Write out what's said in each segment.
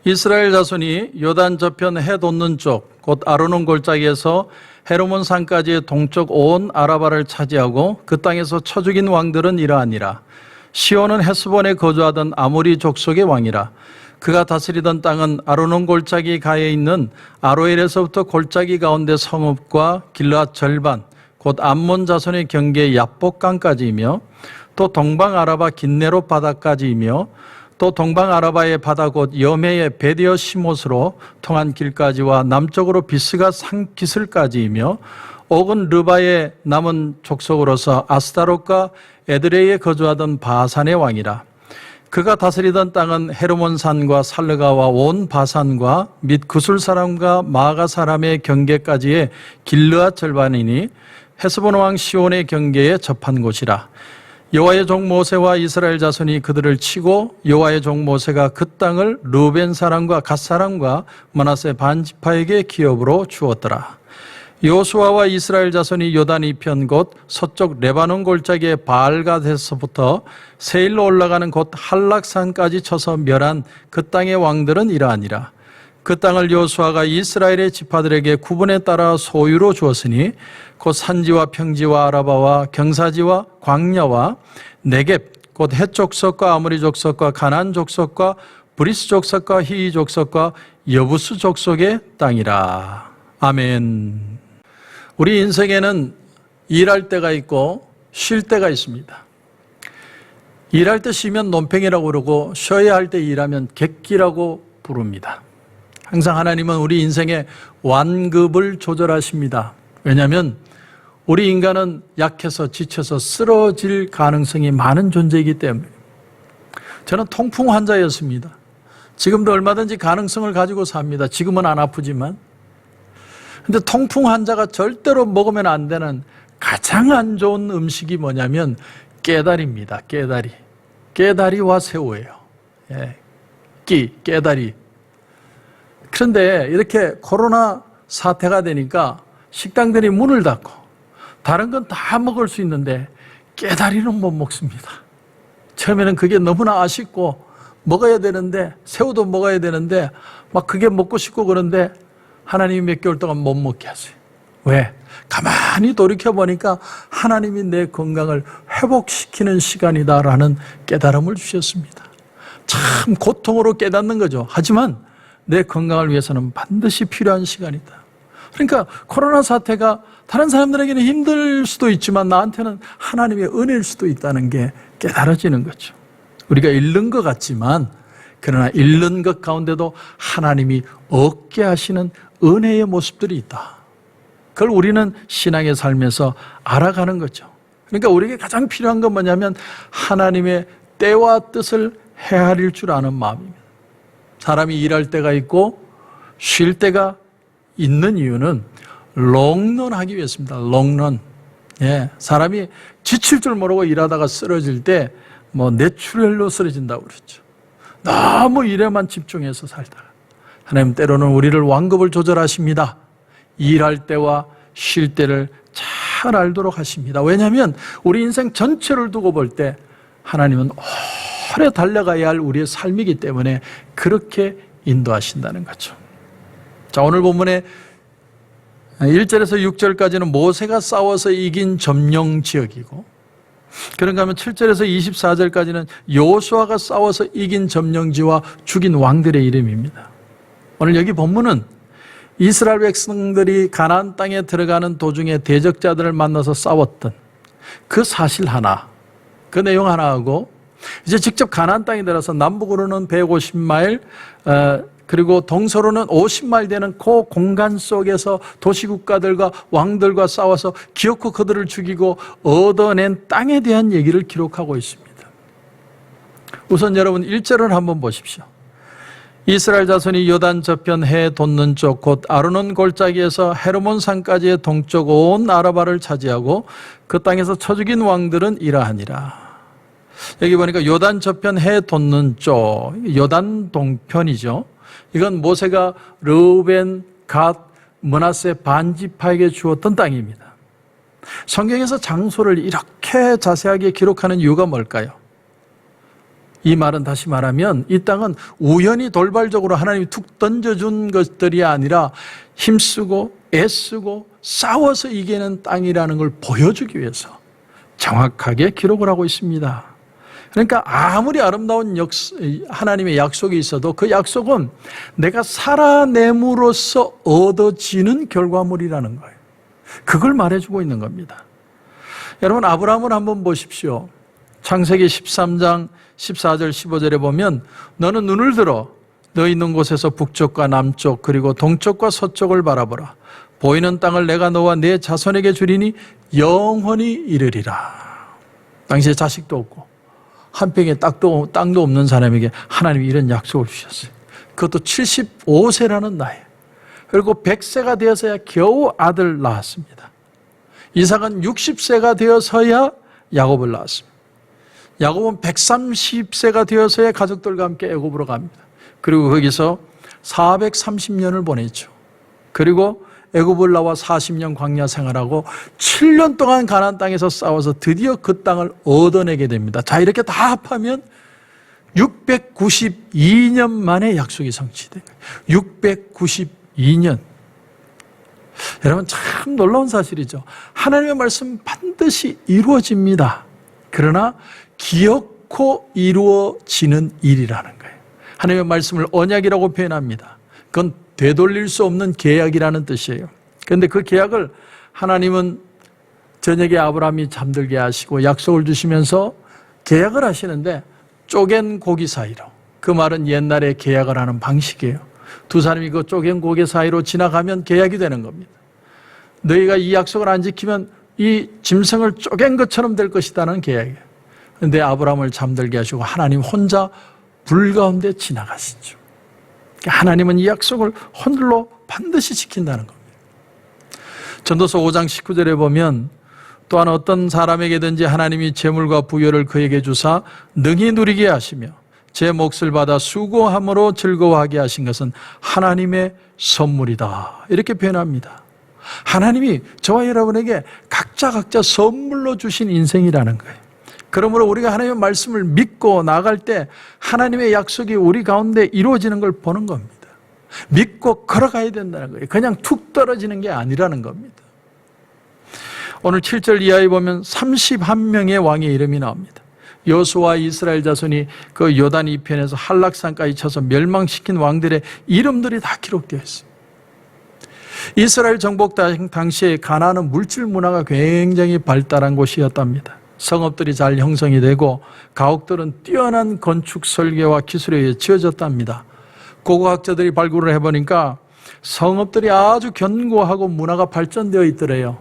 이스라엘 자손이 요단 저편 해 돋는 쪽, 곧 아르논 골짜기에서 헤르몬 산까지의 동쪽 온 아라바를 차지하고 그 땅에서 쳐 죽인 왕들은 이러하니라. 시온은 헤스본에 거주하던 아모리 족속의 왕이라. 그가 다스리던 땅은 아르논 골짜기 가에 있는 아로엘에서부터 골짜기 가운데 성읍과 길르앗 절반, 곧 암몬 자손의 경계 야복강까지이며 또 동방 아라바 긴네롯 바다까지이며 또 동방 아라바의 바다 곧 여메의 베디어 시못으로 통한 길까지와 남쪽으로 비스가 산기슬까지이며 옥은 르바의 남은 족속으로서 아스타롯과 에드레이에 거주하던 바산의 왕이라. 그가 다스리던 땅은 헤르몬 산과 살르가와 온 바산과 및 구술 사람과 마가 사람의 경계까지의 길르앗 절반이니 헤스본 왕 시온의 경계에 접한 곳이라. 여호와의 종 모세와 이스라엘 자손이 그들을 치고 여호와의 종 모세가 그 땅을 르벤 사람과 갓 사람과 므낫세 반 지파에게 기업으로 주었더라. 여호수아와 이스라엘 자손이 요단 이편 곧 서쪽 레바논 골짜기의 바알갓에서부터 세일로 올라가는 곧 할락산까지 쳐서 멸한 그 땅의 왕들은 이러하니라. 그 땅을 여호수아가 이스라엘의 지파들에게 구분에 따라 소유로 주었으니 곧 산지와 평지와 아라바와 경사지와 광야와 네겝 곧 헷 족속과 아모리 족속과 가나안 족속과 브리스 족속과 히위 족속과 여부스 족속의 땅이라. 아멘. 우리 인생에는 일할 때가 있고 쉴 때가 있습니다. 일할 때 쉬면 논팽이라고 그러고 쉬어야 할 때 일하면 객기라고 부릅니다. 항상 하나님은 우리 인생의 완급을 조절하십니다. 왜냐하면 우리 인간은 약해서 지쳐서 쓰러질 가능성이 많은 존재이기 때문에. 저는 통풍 환자였습니다. 지금도 얼마든지 가능성을 가지고 삽니다. 지금은 안 아프지만. 근데 통풍 환자가 절대로 먹으면 안 되는 가장 안 좋은 음식이 뭐냐면 깨다리입니다. 깨다리. 깨다리와 새우예요. 깨다리. 그런데 이렇게 코로나 사태가 되니까 식당들이 문을 닫고 다른 건 다 먹을 수 있는데 깨다리는 못 먹습니다. 처음에는 그게 너무나 아쉽고 먹어야 되는데 새우도 먹어야 되는데 막 그게 먹고 싶고 그런데 하나님이 몇 개월 동안 못 먹게 하세요. 왜? 가만히 돌이켜보니까 하나님이 내 건강을 회복시키는 시간이다라는 깨달음을 주셨습니다. 참 고통으로 깨닫는 거죠. 하지만 내 건강을 위해서는 반드시 필요한 시간이다. 그러니까 코로나 사태가 다른 사람들에게는 힘들 수도 있지만 나한테는 하나님의 은혜일 수도 있다는 게 깨달아지는 거죠. 우리가 잃는 것 같지만 그러나 잃는 것 가운데도 하나님이 얻게 하시는 은혜의 모습들이 있다. 그걸 우리는 신앙의 삶에서 알아가는 거죠. 그러니까 우리에게 가장 필요한 건 뭐냐면 하나님의 때와 뜻을 헤아릴 줄 아는 마음입니다. 사람이 일할 때가 있고 쉴 때가 있는 이유는 롱런하기 위해서입니다. 롱런. 사람이 지칠 줄 모르고 일하다가 쓰러질 때 뇌출혈로 쓰러진다고 그러죠. 너무 일에만 집중해서 살다가 하나님 때로는 우리를 완급을 조절하십니다. 일할 때와 쉴 때를 잘 알도록 하십니다. 왜냐하면 우리 인생 전체를 두고 볼 때 하나님은 오래 달려가야 할 우리의 삶이기 때문에 그렇게 인도하신다는 거죠. 자, 오늘 본문에 1절에서 6절까지는 모세가 싸워서 이긴 점령 지역이고, 그런가 하면 7절에서 24절까지는 여호수아가 싸워서 이긴 점령지와 죽인 왕들의 이름입니다. 오늘 여기 본문은 이스라엘 백성들이 가나안 땅에 들어가는 도중에 대적자들을 만나서 싸웠던 그 사실 하나, 그 내용 하나하고 이제 직접 가나안 땅에 들어서 남북으로는 150마일 그리고 동서로는 50마일 되는 그 공간 속에서 도시국가들과 왕들과 싸워서 기어코 그들을 죽이고 얻어낸 땅에 대한 얘기를 기록하고 있습니다. 우선 여러분 1절을 한번 보십시오. 이스라엘 자손이 요단 저편 해 돋는 쪽 곧 아르논 골짜기에서 헤르몬 산까지의 동쪽 온 아라바를 차지하고 그 땅에서 쳐 죽인 왕들은 이러하니라. 여기 보니까 요단 저편 해 돋는 쪽, 요단 동편이죠. 이건 모세가 르우벤, 갓, 므낫세 반지파에게 주었던 땅입니다. 성경에서 장소를 이렇게 자세하게 기록하는 이유가 뭘까요? 이 말은 다시 말하면 이 땅은 우연히 돌발적으로 하나님이 툭 던져준 것들이 아니라 힘쓰고 애쓰고 싸워서 이기는 땅이라는 걸 보여주기 위해서 정확하게 기록을 하고 있습니다. 그러니까 아무리 아름다운 하나님의 약속이 있어도 그 약속은 내가 살아냄으로써 얻어지는 결과물이라는 거예요. 그걸 말해주고 있는 겁니다. 여러분, 아브라함을 한번 보십시오. 창세기 13장 14절 15절에 보면 너는 눈을 들어 너 있는 곳에서 북쪽과 남쪽 그리고 동쪽과 서쪽을 바라보라. 보이는 땅을 내가 너와 네 자손에게 주리니 영원히 이르리라. 당시에 자식도 없고 한 평의 땅도 없는 사람에게 하나님이 이런 약속을 주셨어요. 그것도 75세라는 나이. 그리고 100세가 되어서야 겨우 아들 낳았습니다. 이삭은 60세가 되어서야 야곱을 낳았습니다. 야곱은 130세가 되어서야 가족들과 함께 애굽으로 갑니다. 그리고 거기서 430년을 보냈죠. 그리고 애굽을 나와 40년 광야 생활하고 7년 동안 가나안 땅에서 싸워서 드디어 그 땅을 얻어내게 됩니다. 자, 이렇게 다 합하면 692년 만에 약속이 성취돼요. 692년. 여러분, 참 놀라운 사실이죠. 하나님의 말씀 반드시 이루어집니다. 그러나 기어코 이루어지는 일이라는 거예요. 하나님의 말씀을 언약이라고 표현합니다. 그건 되돌릴 수 없는 계약이라는 뜻이에요. 그런데 그 계약을 하나님은 저녁에 아브라함이 잠들게 하시고 약속을 주시면서 계약을 하시는데 쪼갠 고기 사이로, 그 말은 옛날에 계약을 하는 방식이에요. 두 사람이 그 쪼갠 고기 사이로 지나가면 계약이 되는 겁니다. 너희가 이 약속을 안 지키면 이 짐승을 쪼갠 것처럼 될 것이다는 계약이에요. 그런데 아브라함을 잠들게 하시고 하나님 혼자 불 가운데 지나가시죠. 하나님은 이 약속을 홀로 반드시 지킨다는 겁니다. 전도서 5장 19절에 보면 또한 어떤 사람에게든지 하나님이 재물과 부여를 그에게 주사 능히 누리게 하시며 제 몫을 받아 수고함으로 즐거워하게 하신 것은 하나님의 선물이다. 이렇게 표현합니다. 하나님이 저와 여러분에게 각자 선물로 주신 인생이라는 거예요. 그러므로 우리가 하나님의 말씀을 믿고 나갈 때 하나님의 약속이 우리 가운데 이루어지는 걸 보는 겁니다. 믿고 걸어가야 된다는 거예요. 그냥 툭 떨어지는 게 아니라는 겁니다. 오늘 7절 이하에 보면 31명의 왕의 이름이 나옵니다. 여호수아와 이스라엘 자손이 그 요단 이편에서 한락산까지 쳐서 멸망시킨 왕들의 이름들이 다 기록되어 있습니다. 이스라엘 정복 당시에 가나안은 물질 문화가 굉장히 발달한 곳이었답니다. 성읍들이 잘 형성이 되고 가옥들은 뛰어난 건축 설계와 기술에 의해 지어졌답니다. 고고학자들이 발굴을 해보니까 성읍들이 아주 견고하고 문화가 발전되어 있더래요.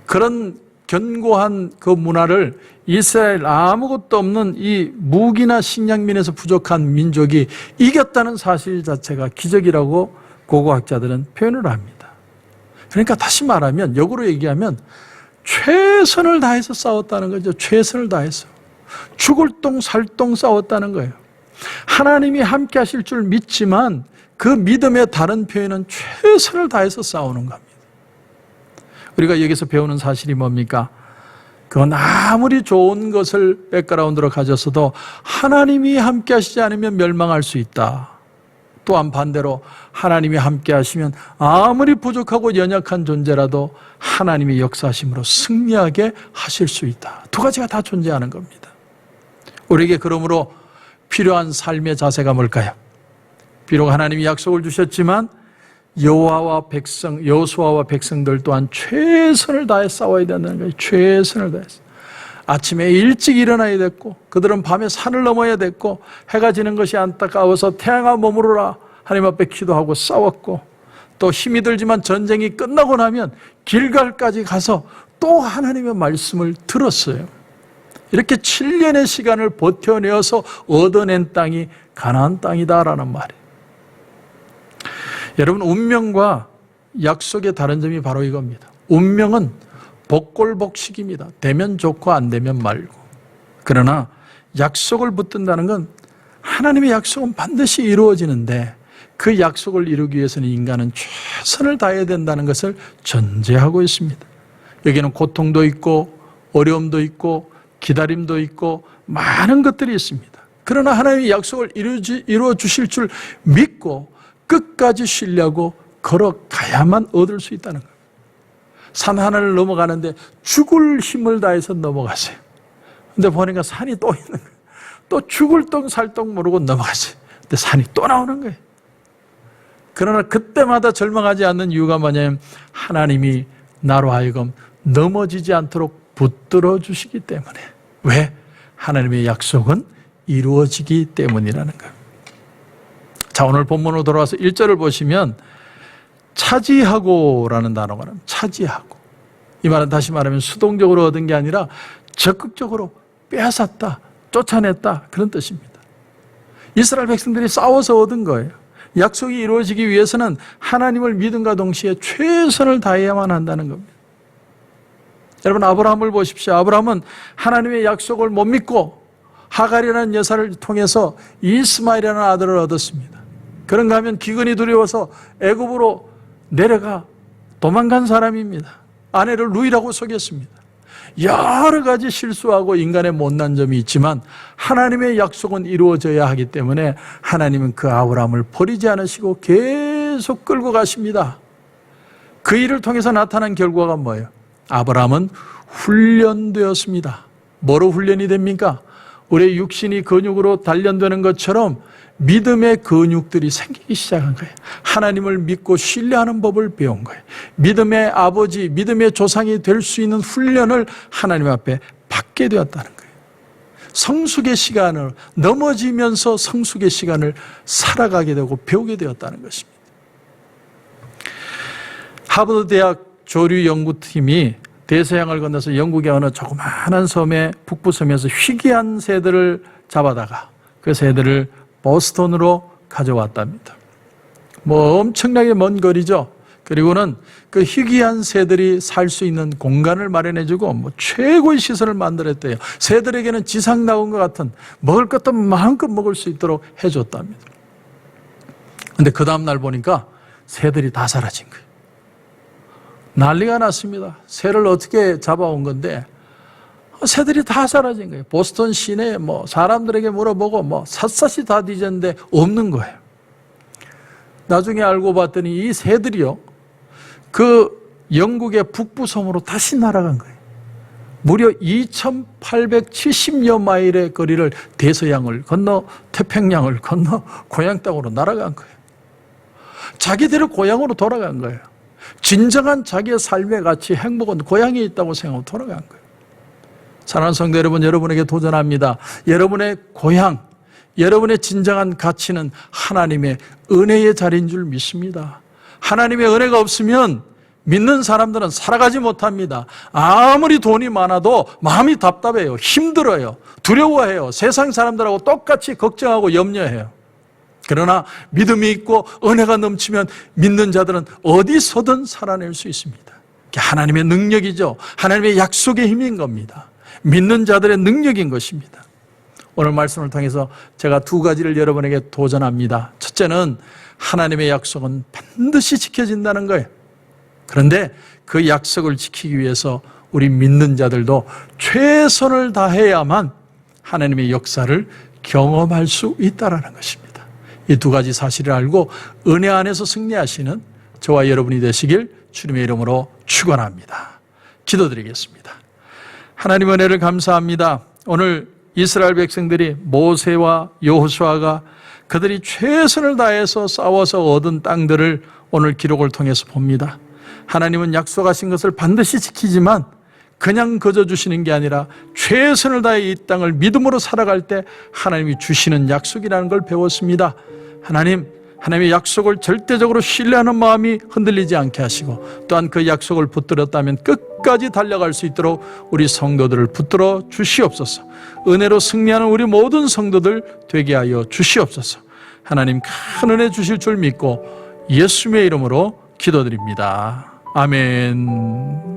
그런 견고한 그 문화를 이스라엘 아무것도 없는 이 무기나 식량면에서 부족한 민족이 이겼다는 사실 자체가 기적이라고 고고학자들은 표현을 합니다. 그러니까 다시 말하면, 역으로 얘기하면 최선을 다해서 싸웠다는 거죠. 최선을 다해서. 죽을 똥 살 똥 싸웠다는 거예요. 하나님이 함께 하실 줄 믿지만 그 믿음의 다른 표현은 최선을 다해서 싸우는 겁니다. 우리가 여기서 배우는 사실이 뭡니까? 그건 아무리 좋은 것을 백그라운드로 가졌어도 하나님이 함께 하시지 않으면 멸망할 수 있다. 또한 반대로 하나님이 함께 하시면 아무리 부족하고 연약한 존재라도 하나님의 역사하심으로 승리하게 하실 수 있다. 두 가지가 다 존재하는 겁니다. 우리에게 그러므로 필요한 삶의 자세가 뭘까요? 비록 하나님이 약속을 주셨지만 여호수아와 백성들 또한 최선을 다해 싸워야 된다는 거예요. 최선을 다해서. 아침에 일찍 일어나야 됐고, 그들은 밤에 산을 넘어야 됐고, 해가 지는 것이 안타까워서 태양아 머무르라 하나님 앞에 기도하고 싸웠고, 또 힘이 들지만 전쟁이 끝나고 나면 길갈까지 가서 또 하나님의 말씀을 들었어요. 이렇게 7년의 시간을 버텨내어서 얻어낸 땅이 가나안 땅이다라는 말이에요. 여러분, 운명과 약속의 다른 점이 바로 이겁니다. 운명은 복골복식입니다. 되면 좋고 안 되면 말고. 그러나 약속을 붙든다는 건 하나님의 약속은 반드시 이루어지는데 그 약속을 이루기 위해서는 인간은 최선을 다해야 된다는 것을 전제하고 있습니다. 여기는 고통도 있고 어려움도 있고 기다림도 있고 많은 것들이 있습니다. 그러나 하나님의 약속을 이루어 주실 줄 믿고 끝까지 신뢰하고 걸어가야만 얻을 수 있다는 거예요. 산 하나를 넘어가는데 죽을 힘을 다해서 넘어가세요. 근데 보니까 산이 또 있는 거예요. 또 죽을 똥 살 똥 모르고 넘어가세요. 근데 산이 또 나오는 거예요. 그러나 그때마다 절망하지 않는 이유가 뭐냐면 하나님이 나로 하여금 넘어지지 않도록 붙들어 주시기 때문에. 왜? 하나님의 약속은 이루어지기 때문이라는 거예요. 자, 오늘 본문으로 돌아와서 1절을 보시면 차지하고라는 단어가 나옵니다. 차지하고. 이 말은 다시 말하면 수동적으로 얻은 게 아니라 적극적으로 빼앗았다, 쫓아냈다, 그런 뜻입니다. 이스라엘 백성들이 싸워서 얻은 거예요. 약속이 이루어지기 위해서는 하나님을 믿음과 동시에 최선을 다해야만 한다는 겁니다. 여러분, 아브라함을 보십시오. 아브라함은 하나님의 약속을 못 믿고 하갈이라는 여사를 통해서 이스마엘이라는 아들을 얻었습니다. 그런가 하면 기근이 두려워서 애굽으로 내려가 도망간 사람입니다. 아내를 루이라고 속였습니다. 여러 가지 실수하고 인간의 못난 점이 있지만 하나님의 약속은 이루어져야 하기 때문에 하나님은 그 아브라함을 버리지 않으시고 계속 끌고 가십니다. 그 일을 통해서 나타난 결과가 뭐예요? 아브라함은 훈련되었습니다. 뭐로 훈련이 됩니까? 우리의 육신이 근육으로 단련되는 것처럼 믿음의 근육들이 생기기 시작한 거예요. 하나님을 믿고 신뢰하는 법을 배운 거예요. 믿음의 아버지, 믿음의 조상이 될 수 있는 훈련을 하나님 앞에 받게 되었다는 거예요. 성숙의 시간을, 넘어지면서 성숙의 시간을 살아가게 되고 배우게 되었다는 것입니다. 하버드 대학 조류 연구팀이 대서양을 건너서 영국의 어느 조그마한 섬의 북부섬에서 희귀한 새들을 잡아다가 그 새들을 보스턴으로 가져왔답니다. 엄청나게 먼 거리죠. 그리고는 그 희귀한 새들이 살 수 있는 공간을 마련해주고 최고의 시설을 만들었대요. 새들에게는 지상 나온 것 같은 먹을 것도 마음껏 먹을 수 있도록 해줬답니다. 그런데 그 다음날 보니까 새들이 다 사라진 거예요. 난리가 났습니다. 새를 어떻게 잡아온 건데 새들이 다 사라진 거예요. 보스턴 시내에 사람들에게 물어보고 샅샅이 다 뒤졌는데 없는 거예요. 나중에 알고 봤더니 이 새들이요, 그 영국의 북부섬으로 다시 날아간 거예요. 무려 2870여 마일의 거리를 대서양을 건너 태평양을 건너 고향 땅으로 날아간 거예요. 자기들의 고향으로 돌아간 거예요. 진정한 자기의 삶의 가치, 행복은 고향에 있다고 생각하고 돌아간 거예요. 사랑하는 성도 여러분, 여러분에게 도전합니다. 여러분의 고향, 여러분의 진정한 가치는 하나님의 은혜의 자리인 줄 믿습니다. 하나님의 은혜가 없으면 믿는 사람들은 살아가지 못합니다. 아무리 돈이 많아도 마음이 답답해요. 힘들어요. 두려워해요. 세상 사람들하고 똑같이 걱정하고 염려해요. 그러나 믿음이 있고 은혜가 넘치면 믿는 자들은 어디서든 살아낼 수 있습니다. 하나님의 능력이죠. 하나님의 약속의 힘인 겁니다. 믿는 자들의 능력인 것입니다. 오늘 말씀을 통해서 제가 두 가지를 여러분에게 도전합니다. 첫째는 하나님의 약속은 반드시 지켜진다는 거예요. 그런데 그 약속을 지키기 위해서 우리 믿는 자들도 최선을 다해야만 하나님의 역사를 경험할 수 있다는 것입니다. 이 두 가지 사실을 알고 은혜 안에서 승리하시는 저와 여러분이 되시길 주님의 이름으로 축원합니다. 기도드리겠습니다. 하나님 은혜를 감사합니다. 오늘 이스라엘 백성들이 모세와 여호수아가 그들이 최선을 다해서 싸워서 얻은 땅들을 오늘 기록을 통해서 봅니다. 하나님은 약속하신 것을 반드시 지키지만 그냥 거저 주시는 게 아니라 최선을 다해 이 땅을 믿음으로 살아갈 때 하나님이 주시는 약속이라는 걸 배웠습니다. 하나님의 약속을 절대적으로 신뢰하는 마음이 흔들리지 않게 하시고 또한 그 약속을 붙들었다면 끝까지 달려갈 수 있도록 우리 성도들을 붙들어 주시옵소서. 은혜로 승리하는 우리 모든 성도들 되게 하여 주시옵소서. 하나님 큰 은혜 주실 줄 믿고 예수님의 이름으로 기도드립니다. 아멘.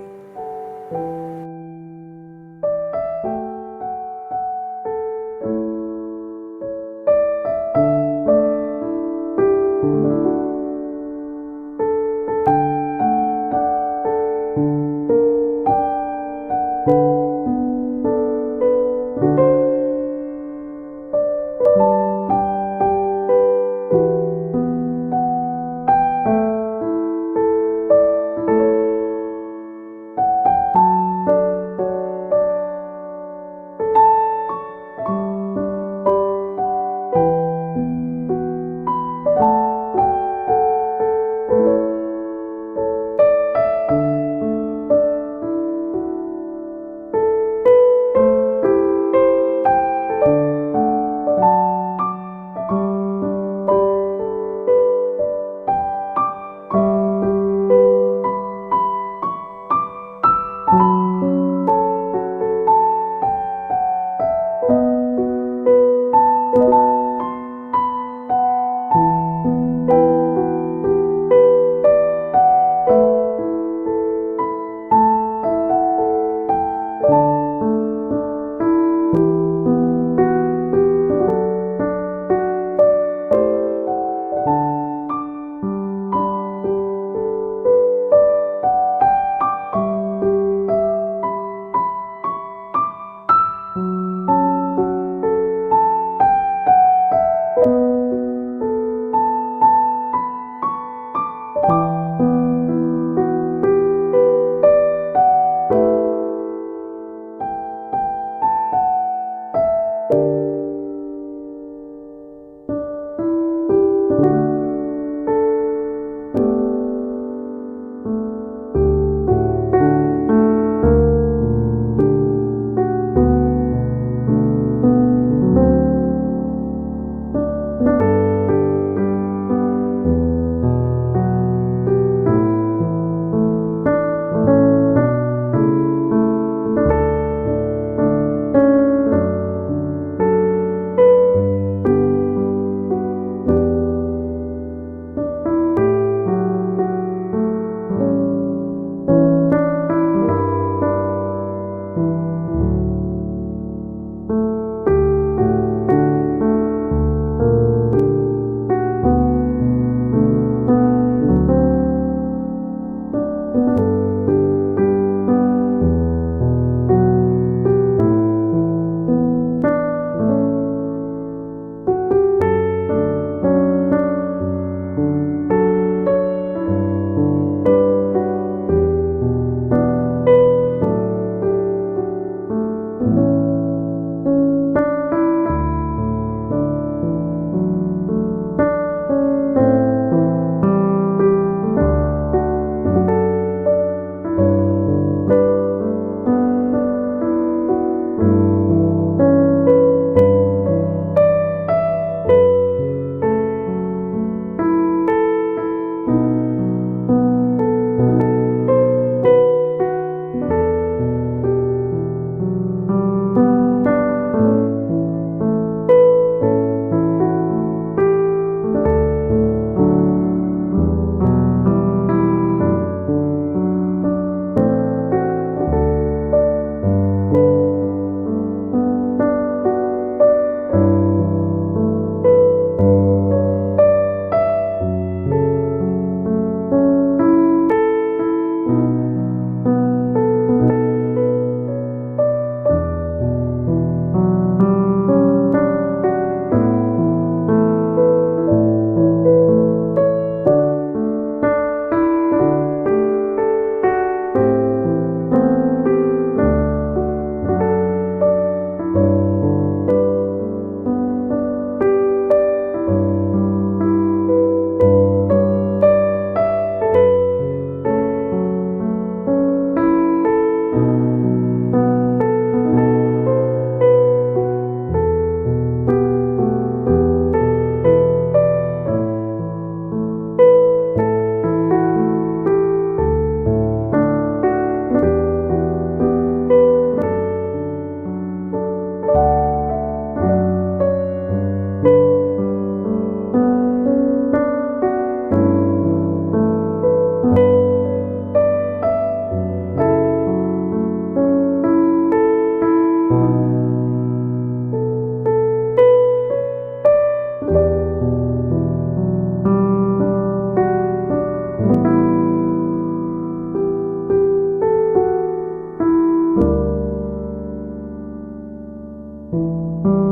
네.